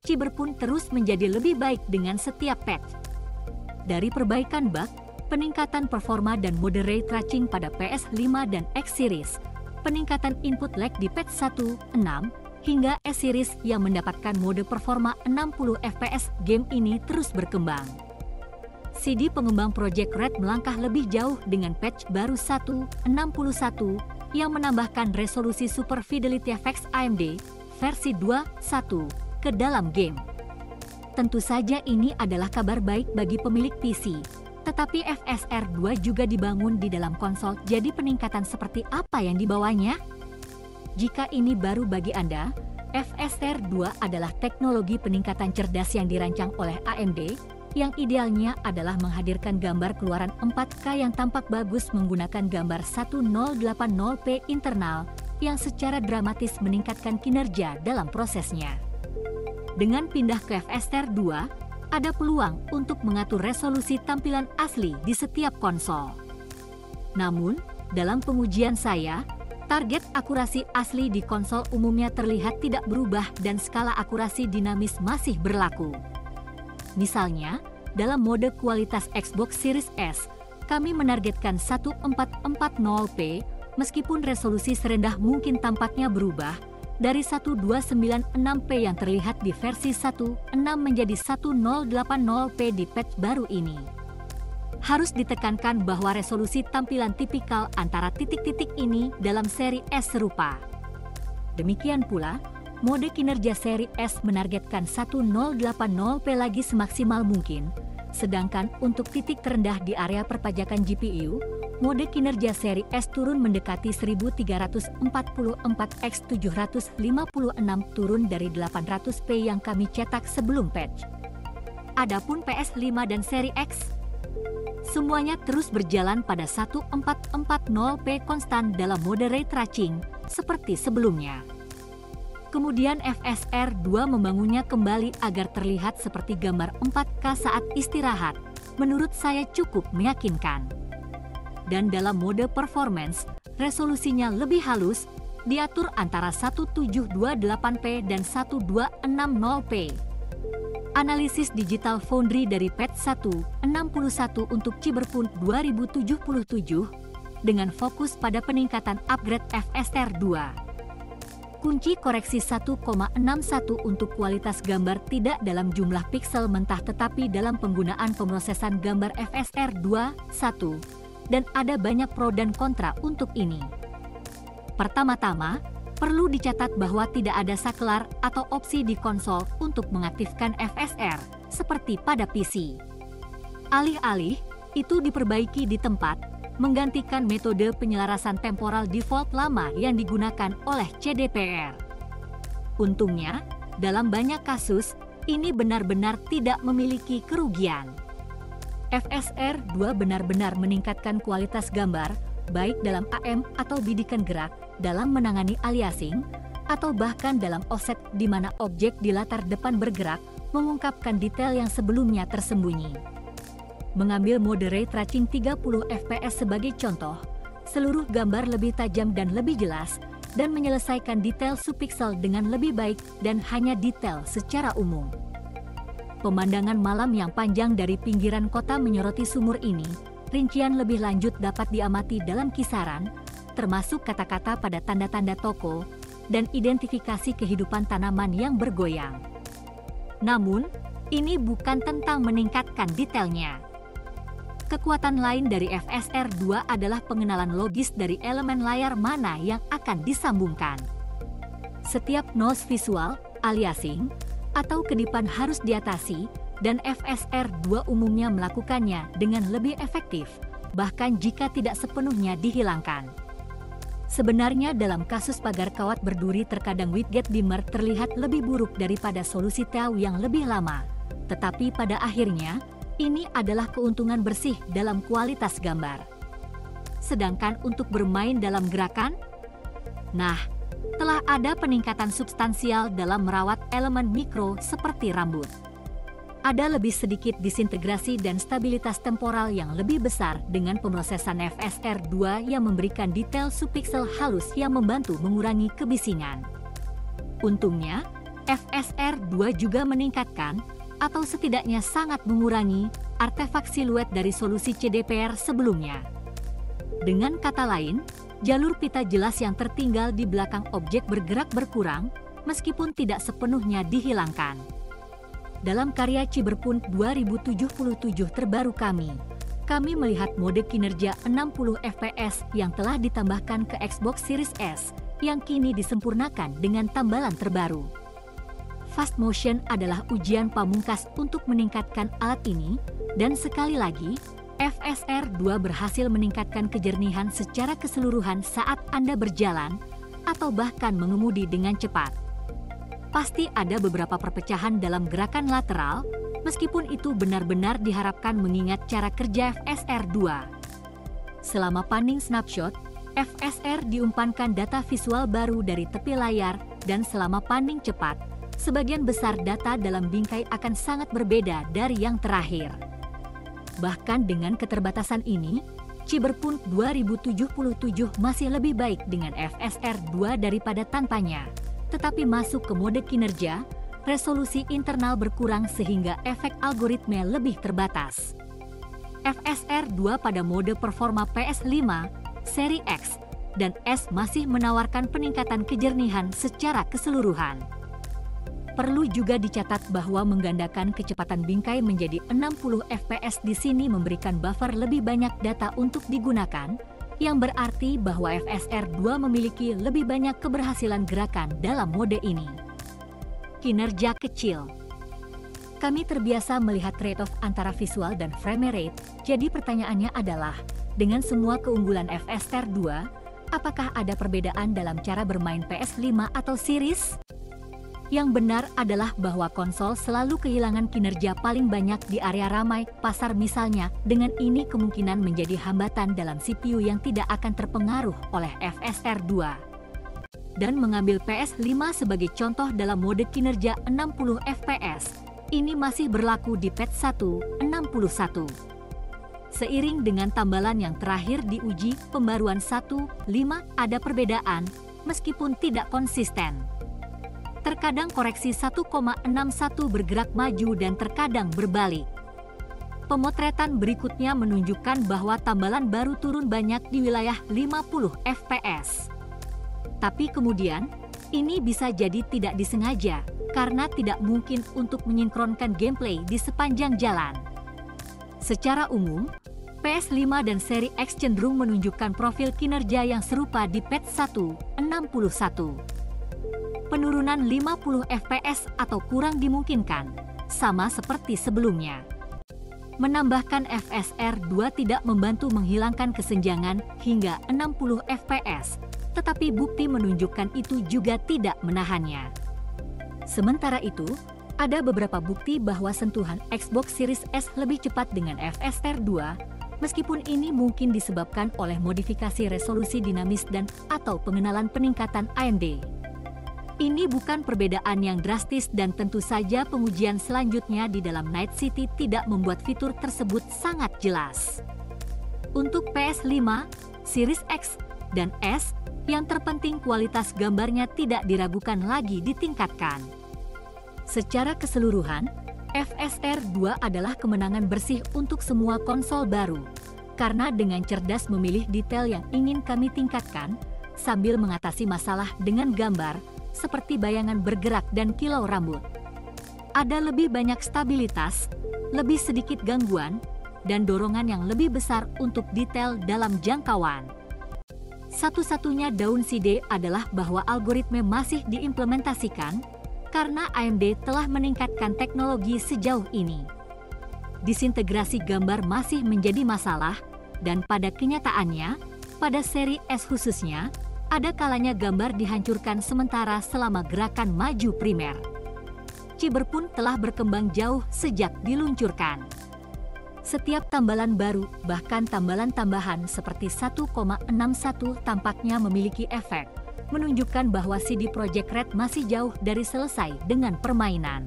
Cyber pun terus menjadi lebih baik dengan setiap patch. Dari perbaikan bug, peningkatan performa dan mode ray tracing pada PS5 dan X Series, peningkatan input lag di patch 1.6, hingga S Series yang mendapatkan mode performa 60 FPS, game ini terus berkembang. CD pengembang Project Red melangkah lebih jauh dengan patch baru 1.61 yang menambahkan resolusi Super Fidelity FX AMD versi 2.1 ke dalam game. Tentu saja ini adalah kabar baik bagi pemilik PC, tetapi FSR 2 juga dibangun di dalam konsol, jadi peningkatan seperti apa yang dibawanya? Jika ini baru bagi Anda, FSR 2 adalah teknologi peningkatan cerdas yang dirancang oleh AMD, yang idealnya adalah menghadirkan gambar keluaran 4K yang tampak bagus menggunakan gambar 1080p internal yang secara dramatis meningkatkan kinerja dalam prosesnya. Dengan pindah ke FSR 2, ada peluang untuk mengatur resolusi tampilan asli di setiap konsol. Namun, dalam pengujian saya, target akurasi asli di konsol umumnya terlihat tidak berubah dan skala akurasi dinamis masih berlaku. Misalnya, dalam mode kualitas Xbox Series S, kami menargetkan 1440p meskipun resolusi serendah mungkin tampaknya berubah dari 1296p yang terlihat di versi 1.6 menjadi 1080p di patch baru ini. Harus ditekankan bahwa resolusi tampilan tipikal antara titik-titik ini dalam seri S serupa. Demikian pula, mode kinerja seri S menargetkan 1080p lagi semaksimal mungkin, sedangkan untuk titik terendah di area perpajakan GPU, mode kinerja seri S turun mendekati 1344x756 turun dari 800p yang kami cetak sebelum patch. Adapun PS5 dan seri X, semuanya terus berjalan pada 1440p konstan dalam mode ray tracing seperti sebelumnya. Kemudian FSR 2 membangunnya kembali agar terlihat seperti gambar 4K saat istirahat. Menurut saya cukup meyakinkan. Dan dalam mode performance, resolusinya lebih halus, diatur antara 1728p dan 1260p. Analisis Digital Foundry dari patch 1.61 untuk Cyberpunk 2077 dengan fokus pada peningkatan upgrade FSR 2. Kunci koreksi 1.61 untuk kualitas gambar tidak dalam jumlah piksel mentah tetapi dalam penggunaan pemrosesan gambar FSR 2.1 dan ada banyak pro dan kontra untuk ini. Pertama-tama, perlu dicatat bahwa tidak ada saklar atau opsi di konsol untuk mengaktifkan FSR seperti pada PC. Alih-alih, itu diperbaiki di tempat, menggantikan metode penyelarasan temporal default lama yang digunakan oleh CDPR. Untungnya, dalam banyak kasus, ini benar-benar tidak memiliki kerugian. FSR 2 benar-benar meningkatkan kualitas gambar, baik dalam AM atau bidikan gerak, dalam menangani aliasing, atau bahkan dalam offset di mana objek di latar depan bergerak, mengungkapkan detail yang sebelumnya tersembunyi. Mengambil mode ray tracing 30 fps sebagai contoh, seluruh gambar lebih tajam dan lebih jelas, dan menyelesaikan detail subpiksel dengan lebih baik dan hanya detail secara umum. Pemandangan malam yang panjang dari pinggiran kota menyoroti sumur ini, rincian lebih lanjut dapat diamati dalam kisaran, termasuk kata-kata pada tanda-tanda toko, dan identifikasi kehidupan tanaman yang bergoyang. Namun, ini bukan tentang meningkatkan detailnya. Kekuatan lain dari FSR 2 adalah pengenalan logis dari elemen layar mana yang akan disambungkan. Setiap noise visual, aliasing, atau kedipan harus diatasi, dan FSR 2 umumnya melakukannya dengan lebih efektif, bahkan jika tidak sepenuhnya dihilangkan. Sebenarnya dalam kasus pagar kawat berduri terkadang widget dimmer terlihat lebih buruk daripada solusi TAO yang lebih lama, tetapi pada akhirnya, ini adalah keuntungan bersih dalam kualitas gambar. Sedangkan untuk bermain dalam gerakan, nah, telah ada peningkatan substansial dalam merawat elemen mikro seperti rambut. Ada lebih sedikit disintegrasi dan stabilitas temporal yang lebih besar dengan pemrosesan FSR 2 yang memberikan detail subpiksel halus yang membantu mengurangi kebisingan. Untungnya, FSR 2 juga meningkatkan, atau setidaknya sangat mengurangi, artefak siluet dari solusi CDPR sebelumnya. Dengan kata lain, jalur pita jelas yang tertinggal di belakang objek bergerak berkurang, meskipun tidak sepenuhnya dihilangkan. Dalam karya Cyberpunk 2077 terbaru kami melihat mode kinerja 60 FPS yang telah ditambahkan ke Xbox Series S, yang kini disempurnakan dengan tambalan terbaru. Fast Motion adalah ujian pamungkas untuk meningkatkan alat ini, dan sekali lagi, FSR 2 berhasil meningkatkan kejernihan secara keseluruhan saat Anda berjalan, atau bahkan mengemudi dengan cepat. Pasti ada beberapa perpecahan dalam gerakan lateral, meskipun itu benar-benar diharapkan mengingat cara kerja FSR 2. Selama panning snapshot, FSR diumpankan data visual baru dari tepi layar, dan selama panning cepat, sebagian besar data dalam bingkai akan sangat berbeda dari yang terakhir. Bahkan dengan keterbatasan ini, Cyberpunk 2077 masih lebih baik dengan FSR 2 daripada tanpanya, tetapi masuk ke mode kinerja, resolusi internal berkurang sehingga efek algoritma lebih terbatas. FSR 2 pada mode performa PS5, seri X, dan S masih menawarkan peningkatan kejernihan secara keseluruhan. Perlu juga dicatat bahwa menggandakan kecepatan bingkai menjadi 60 FPS di sini memberikan buffer lebih banyak data untuk digunakan, yang berarti bahwa FSR 2 memiliki lebih banyak keberhasilan gerakan dalam mode ini. Kinerja kecil. Kami terbiasa melihat trade-off antara visual dan frame rate, jadi pertanyaannya adalah, dengan semua keunggulan FSR 2, apakah ada perbedaan dalam cara bermain PS5 atau Series? Yang benar adalah bahwa konsol selalu kehilangan kinerja paling banyak di area ramai pasar misalnya, dengan ini kemungkinan menjadi hambatan dalam CPU yang tidak akan terpengaruh oleh FSR 2. Dan mengambil PS5 sebagai contoh dalam mode kinerja 60 FPS, ini masih berlaku di patch 1.61. Seiring dengan tambalan yang terakhir diuji, pembaruan 1.5 ada perbedaan, meskipun tidak konsisten. Terkadang koreksi 1.61 bergerak maju dan terkadang berbalik. Pemotretan berikutnya menunjukkan bahwa tambalan baru turun banyak di wilayah 50 fps. Tapi kemudian, ini bisa jadi tidak disengaja, karena tidak mungkin untuk menyinkronkan gameplay di sepanjang jalan. Secara umum, PS5 dan seri X cenderung menunjukkan profil kinerja yang serupa di patch 1.61. Penurunan 50 FPS atau kurang dimungkinkan, sama seperti sebelumnya. Menambahkan FSR 2 tidak membantu menghilangkan kesenjangan hingga 60 FPS, tetapi bukti menunjukkan itu juga tidak menahannya. Sementara itu, ada beberapa bukti bahwa sentuhan Xbox Series S lebih cepat dengan FSR 2, meskipun ini mungkin disebabkan oleh modifikasi resolusi dinamis dan atau pengenalan peningkatan AMD. Ini bukan perbedaan yang drastis dan tentu saja pengujian selanjutnya di dalam Night City tidak membuat fitur tersebut sangat jelas. Untuk PS5, Series X, dan S, yang terpenting kualitas gambarnya tidak diragukan lagi ditingkatkan. Secara keseluruhan, FSR 2 adalah kemenangan bersih untuk semua konsol baru, karena dengan cerdas memilih detail yang ingin kami tingkatkan, sambil mengatasi masalah dengan gambar, seperti bayangan bergerak dan kilau rambut. Ada lebih banyak stabilitas, lebih sedikit gangguan, dan dorongan yang lebih besar untuk detail dalam jangkauan. Satu-satunya downside adalah bahwa algoritma masih diimplementasikan, karena AMD telah meningkatkan teknologi sejauh ini. Disintegrasi gambar masih menjadi masalah, dan pada kenyataannya, pada seri S khususnya, ada kalanya gambar dihancurkan sementara selama gerakan maju primer. Cyberpunk telah berkembang jauh sejak diluncurkan. Setiap tambalan baru, bahkan tambalan tambahan seperti 1.61 tampaknya memiliki efek, menunjukkan bahwa CD Projekt Red masih jauh dari selesai dengan permainan.